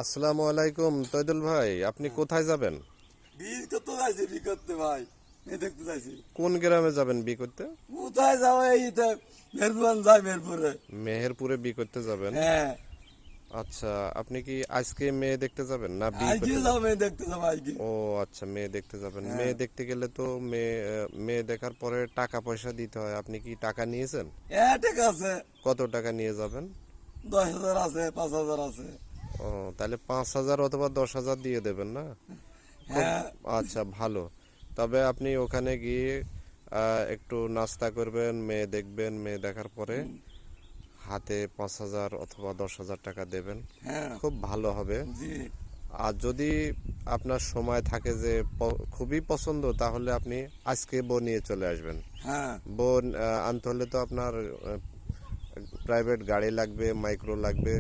আসসালামু আলাইকুম তৈদুল ভাই, আপনি কোথায় যাবেন? বিয়ে করতে যাইছি, বিয়ে করতে ভাই, মেয়ে দেখতে যাইছি। কোন গ্রামে যাবেন বি করতে? কোথায় যাবো, এই তো মেরপুর যাই, মেরপুরে। মেহেরপুরে বি করতে যাবেন? হ্যাঁ, আচ্ছা, আপনি কি আজকে মেয়ে দেখতে যাবেন না বি আজকে করতে যাবো, যাবেন? মেয়ে দেখতে যাবো আজকে। ও আচ্ছা, মেয়ে দেখতে যাবেন। হ্যাঁ, মেয়ে দেখতে গেলে তো মেয়ে দেখার পরে টাকা পয়সা দিতে হয়। আপনি কি টাকা নিয়েছেন? ঠিক আছে। কত টাকা নিয়ে যাবেন? 10,000 আছে, 5,000 আছে। ও, তাহলে 5,000 অথবা 10,000 দিয়ে দেবেন না? খুব হ্যাঁ, আচ্ছা, ভালো। তবে আপনি ওখানে গিয়ে একটু নাস্তা করবেন, মেয়ে দেখবেন, মেয়ে দেখার পরে হাতে 5,000 অথবা 10,000 টাকা দেবেন। হ্যাঁ, খুব ভালো হবে। জি, আর যদি আপনার সময় থাকে যে খুবই পছন্দ, তাহলে আপনি আজকে বউ নিয়ে চলে আসবেন। হ্যাঁ। বউ আনতে হলে তো আপনার প্রাইভেট গাড়ি লাগবে, মাইক্রো লাগবে।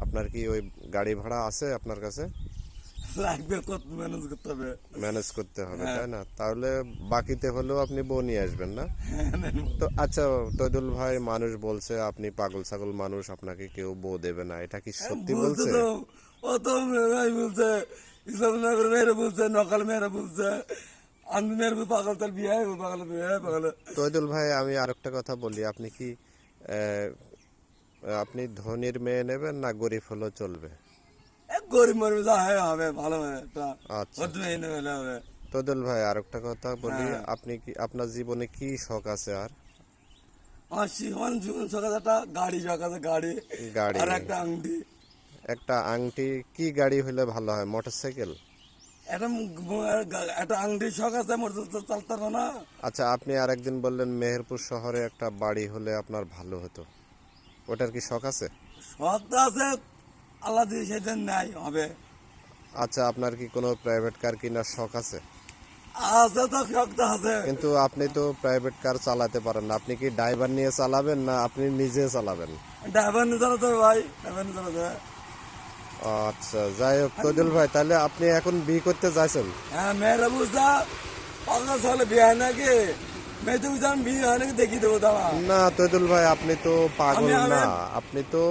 আপনার কি ওই গাড়ি ভাড়া আছে আপনার কাছে? লাগবে, কত ম্যানেজ করতে হবে। ম্যানেজ করতে হবে, হ্যাঁ, তাই না? তাহলে বাকিতে হলেও আপনি বউ নিয়ে আসবেন না? হ্যাঁ, নেন। তো আচ্ছা, তৈদুল ভাই, মানুষ বলছে আপনি পাগল ছাগল মানুষ, আপনাকে কেউ বউ দেবে না, এটা কি সত্যি বলছে বলছে? তো, ও তো মেয়েরাই বলছে, ইসলামনগর মেয়েরা বলছে, নকাল মেয়েরা বলছে, আমি মেয়ের পাগল, তার বিয়ে পাগল, বিয়ে পাগল। তৈদুল ভাই, আমি আরেকটা কথা বলি, আপনি কি আহ, আপনি ধনীর মেয়ে নেবেন না গরিব হলেও চলবে? গরিব মরিব যা হয় হবে, ভালো হবে, একটা আচ্ছা ভদ্র আচ্ছা, মেয়ে হলে হবে। তৈদুল ভাই, আরেকটা কথা বলি, হ্যাঁ, আপনি কি আপনার জীবনে কি শখ আছে আর? আমার জীবন জীবন সকালে একটা গাড়ি, সকালে গাড়ি, গাড়ি? আর একটা আংটি। একটা আংটি? কি গাড়ি হলে ভালো হয়, মোটরসাইকেল? একটা একটা আংটির শখ আছে, মোটর তো চালতে পারবো না। আচ্ছা, আপনি আরেকদিন বললেন মেহেরপুর শহরে একটা বাড়ি হলে আপনার ভালো হতো, ওটার কি শখ আছে? শখ তো আছে, আল্লাহ দিয়ে সেদিন নাই হবে। আচ্ছা, আপনার কি কোনো প্রাইভেট কার কেনার শখ আছে? আছে তো, শখ তো আছে। কিন্তু আপনি তো প্রাইভেট কার চালাতে পারেন না, আপনি কি ড্রাইভার নিয়ে চালাবেন না আপনি নিজে চালাবেন? ড্রাইভার নিয়ে চালাতে হবে ভাই, ড্রাইভার নিয়ে চালাতে হবে। আচ্ছা, যাই হোক তৈদুল ভাই, তাহলে আপনি এখন বিয়ে করতে যাচ্ছেন? হ্যাঁ, মেয়েরা বুঝতা পাগল সালে বিয়ে হয় নাকি, মেয়ে তো বুঝতে আমি বিয়ে হয় নাকি দেখিয়ে দেবো, দাঁড়া। না তৈদুল ভাই, আপনি তো পাগল আমি আমি না। আপনি তো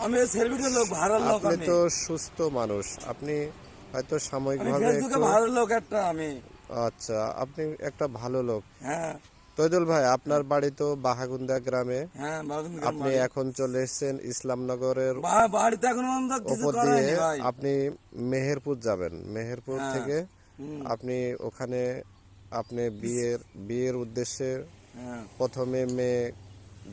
আমি সেলিব্রিটি লোক, ভাড়ার লোক আপনি আমি। তো সুস্থ মানুষ। আপনি হয়তো আমি সাময়িকভাবে ফেসবুকে একটু ভাড়ার লোক একটা আমি। আচ্ছা, আপনি একটা ভালো লোক। হ্যাঁ, তৈদুল ভাই, আপনার বাড়ি তো বাহাগুন্দা গ্রামে। হ্যাঁ, বাগুন গ্রাম আপনি বাড়ি। এখন চলে এসেছেন ইসলামনগরের বাড়িতে এখন পর্যন্ত কিছু ওপর দিয়ে। করায়নি ভাই। আপনি মেহেরপুর যাবেন। মেহেরপুর হ্যাঁ, থেকে হুম, আপনি ওখানে আপনি বিয়ের উদ্দেশ্যে হ্যাঁ, প্রথমে মেয়ে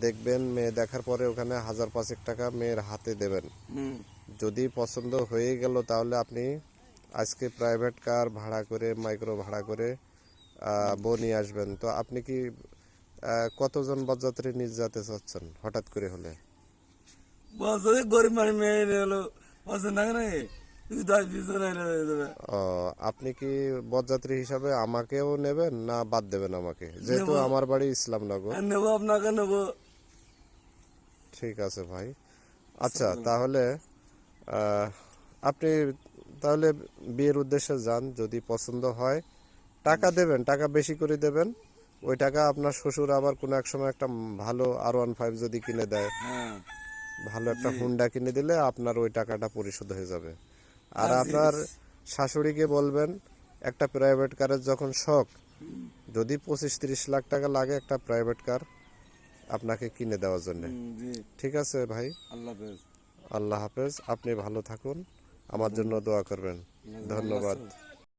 দেখবেন। মেয়ে দেখার পরে ওখানে 1,500 টাকা মেয়ের হাতে দেবেন। হুম, যদি পছন্দ হয়ে গেল, তাহলে আপনি আজকে প্রাইভেট কার ভাড়া করে, মাইক্রো ভাড়া করে বউ নিয়ে আসবেন। তো আপনি কি কতজন বরযাত্রী নিয়ে যেতে চাচ্ছেন হঠাৎ করে হলে? বলছে গরিব মানে মেয়ে হলো পছন্দ না নাকি, তুই 10-20 জন এনে দিয়ে দেবে। ও, আপনি কি বরযাত্রী হিসাবে আমাকেও নেবেন না বাদ দেবেন আমাকে, যেহেতু নেবো, আমার বাড়ি ইসলামনগর? নেবো, আপনাকে নেবো। ঠিক আছে ভাই। আচ্ছা, তাহলে আহ, আপনি তাহলে বিয়ের উদ্দেশ্যে যান। যদি পছন্দ হয়, টাকা দেবেন, টাকা বেশি করে দেবেন। ওই টাকা আপনার শ্বশুর আবার কোনো এক সময় একটা ভালো R15 যদি কিনে দেয়, হ্যাঁ, ভালো একটা জি, হুন্ডা কিনে দিলে আপনার ওই টাকাটা পরিশোধ হয়ে যাবে। আর জি, আপনার শাশুড়িকে বলবেন, একটা প্রাইভেট কারের যখন শখ, যদি 25-30 লাখ টাকা লাগে একটা প্রাইভেট কার আপনাকে কিনে দেওয়ার জন্য। জি। ঠিক আছে ভাই, আল্লাহ হাফেজ। আল্লাহ হাফেজ। আপনি ভালো থাকুন, আমার জন্য দোয়া করবেন। আল্লাহ ধন্যবাদ। হাফেজ।